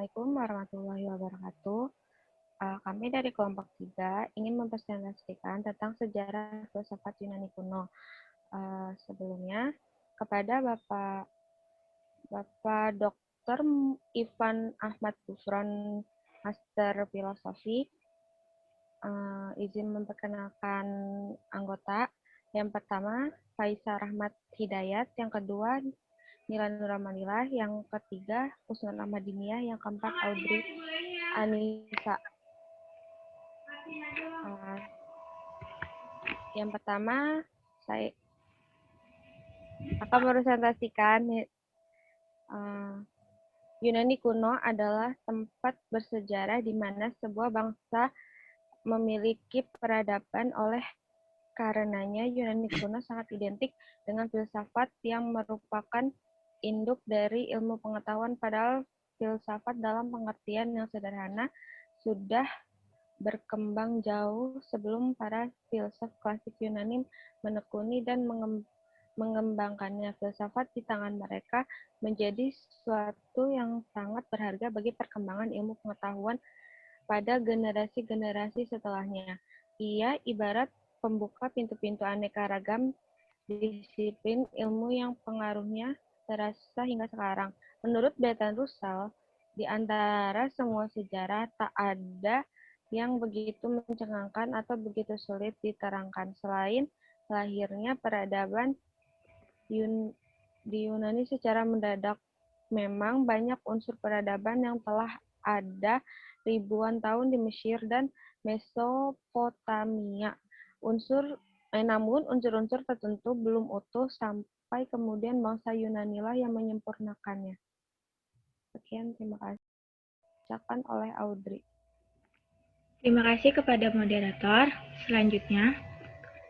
Assalamualaikum warahmatullahi wabarakatuh. Kami dari kelompok 3 ingin mempresentasikan tentang sejarah filsafat Yunani kuno. Sebelumnya, kepada Bapak Dr. Ivan Ahmad Gufron, Master Filosofi, izin memperkenalkan anggota. Yang pertama, Faisal Rahmat Hidayat. Yang kedua, Nila Nuramanila. Yang ketiga, Husnul Ahmadiniyah. Yang keempat, Audrey Anissa. Yang pertama, saya akan mepresentasikan Yunani kuno adalah tempat bersejarah di mana sebuah bangsa memiliki peradaban. Oleh karenanya, Yunani kuno sangat identik dengan filsafat yang merupakan induk dari ilmu pengetahuan, padahal filsafat dalam pengertian yang sederhana sudah berkembang jauh sebelum para filsuf klasik Yunani menekuni dan mengembangkannya. Filsafat di tangan mereka menjadi sesuatu yang sangat berharga bagi perkembangan ilmu pengetahuan pada generasi-generasi setelahnya. Ia ibarat pembuka pintu-pintu aneka ragam disiplin ilmu yang pengaruhnya terasa hingga sekarang. Menurut Bertrand Russell, di antara semua sejarah tak ada yang begitu mencengangkan atau begitu sulit diterangkan. Selain lahirnya peradaban di Yunani secara mendadak, memang banyak unsur peradaban yang telah ada ribuan tahun di Mesir dan Mesopotamia. Namun unsur-unsur tertentu belum utuh sampai kemudian bangsa Yunani lah yang menyempurnakannya. Sekian, terima kasih. Ucapan oleh Audrey. Terima kasih kepada moderator. Selanjutnya,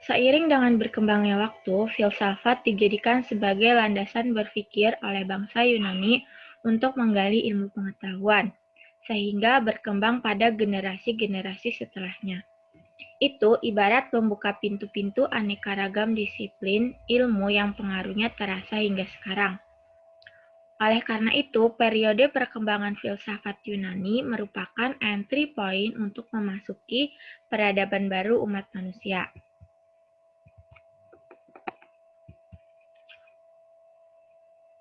seiring dengan berkembangnya waktu, filsafat dijadikan sebagai landasan berpikir oleh bangsa Yunani untuk menggali ilmu pengetahuan, sehingga berkembang pada generasi-generasi setelahnya. Itu ibarat membuka pintu-pintu aneka ragam disiplin ilmu yang pengaruhnya terasa hingga sekarang. Oleh karena itu, periode perkembangan filsafat Yunani merupakan entry point untuk memasuki peradaban baru umat manusia.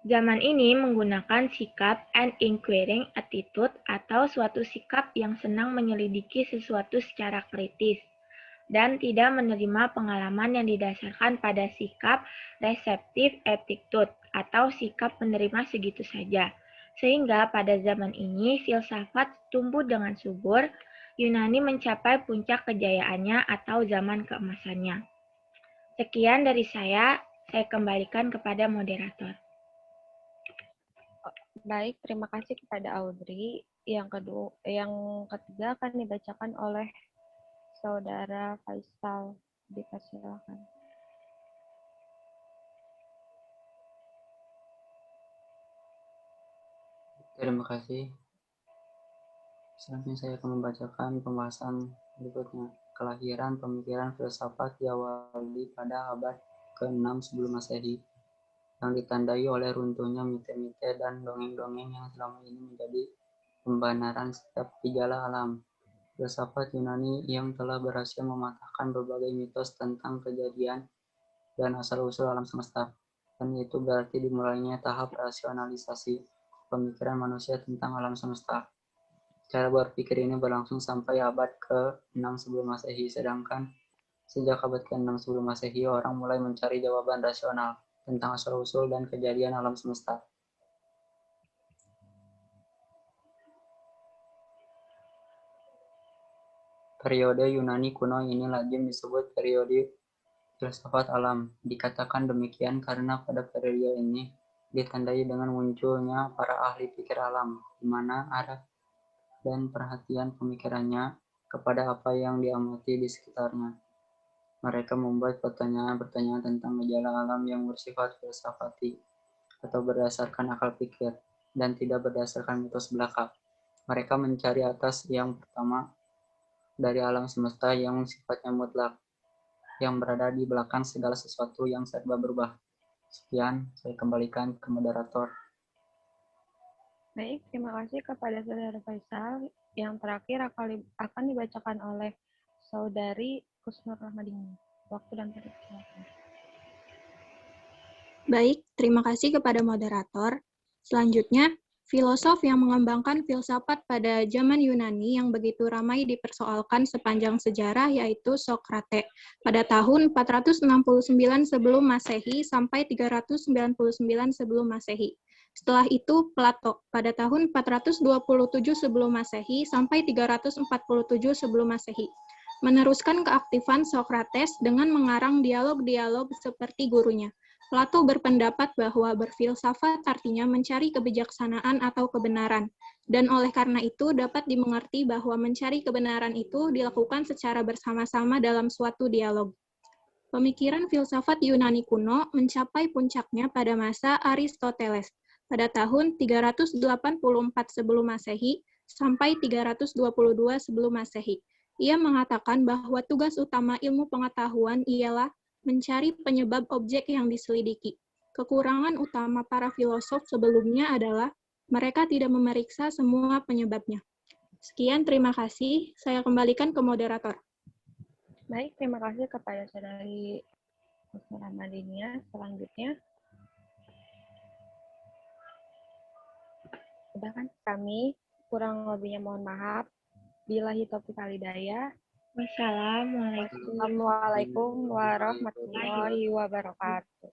Zaman ini menggunakan sikap an inquiring attitude atau suatu sikap yang senang menyelidiki sesuatu secara kritis dan tidak menerima pengalaman yang didasarkan pada sikap receptive attitude atau sikap menerima segitu saja. Sehingga pada zaman ini filsafat tumbuh dengan subur, Yunani mencapai puncak kejayaannya atau zaman keemasannya. Sekian dari saya kembalikan kepada moderator. Baik, terima kasih kepada Audrey. Yang ketiga akan dibacakan oleh Saudara Faisal. Dipersilakan. Terima kasih. Selanjutnya saya akan membacakan pembahasan berikutnya. Kelahiran pemikiran filsafat diawali pada abad ke-6 sebelum Masehi, yang ditandai oleh runtuhnya mite-mite dan dongeng-dongeng yang selama ini menjadi pembenaran setiap gejala alam. Filsafat Yunani yang telah berhasil mematahkan berbagai mitos tentang kejadian dan asal-usul alam semesta, dan itu berarti dimulainya tahap rasionalisasi pemikiran manusia tentang alam semesta. Cara berpikir ini berlangsung sampai abad ke-6 sebelum Masehi, sedangkan sejak abad ke-6 sebelum Masehi, orang mulai mencari jawaban rasional tentang asal-usul dan kejadian alam semesta. Periode Yunani kuno ini lazim disebut periode filsafat alam. Dikatakan demikian karena pada periode ini ditandai dengan munculnya para ahli pikir alam, di mana arah dan perhatian pemikirannya kepada apa yang diamati di sekitarnya. Mereka membuat pertanyaan-pertanyaan tentang gejala alam yang bersifat filsafati atau berdasarkan akal pikir dan tidak berdasarkan mitos belaka. Mereka mencari atas yang pertama dari alam semesta yang sifatnya mutlak, yang berada di belakang segala sesuatu yang serba berubah. Sekian, saya kembalikan ke moderator. Baik, terima kasih kepada Saudara Faisal. Yang terakhir akan dibacakan oleh Saudari Kusnur Rahmadini. Waktu dan tempat silakan. Baik, terima kasih kepada moderator. Selanjutnya, filosof yang mengembangkan filsafat pada zaman Yunani yang begitu ramai dipersoalkan sepanjang sejarah yaitu Sokrates pada tahun 469 sebelum Masehi sampai 399 sebelum Masehi. Setelah itu, Plato pada tahun 427 sebelum Masehi sampai 347 sebelum Masehi. Meneruskan keaktifan Sokrates dengan mengarang dialog-dialog seperti gurunya. Plato berpendapat bahwa berfilsafat artinya mencari kebijaksanaan atau kebenaran, dan oleh karena itu dapat dimengerti bahwa mencari kebenaran itu dilakukan secara bersama-sama dalam suatu dialog. Pemikiran filsafat Yunani kuno mencapai puncaknya pada masa Aristoteles, pada tahun 384 sebelum Masehi sampai 322 sebelum Masehi. Ia mengatakan bahwa tugas utama ilmu pengetahuan ialah mencari penyebab objek yang diselidiki. Kekurangan utama para filosof sebelumnya adalah mereka tidak memeriksa semua penyebabnya. Sekian, terima kasih. Saya kembalikan ke moderator. Baik, terima kasih kepada Saudari Kusnur Rahmadini. Selanjutnya, udah kan kami kurang lebihnya mohon maaf. Billahi taufiq wal hidayah. Wassalamualaikum Wassalamualaikum warahmatullahi wabarakatuh.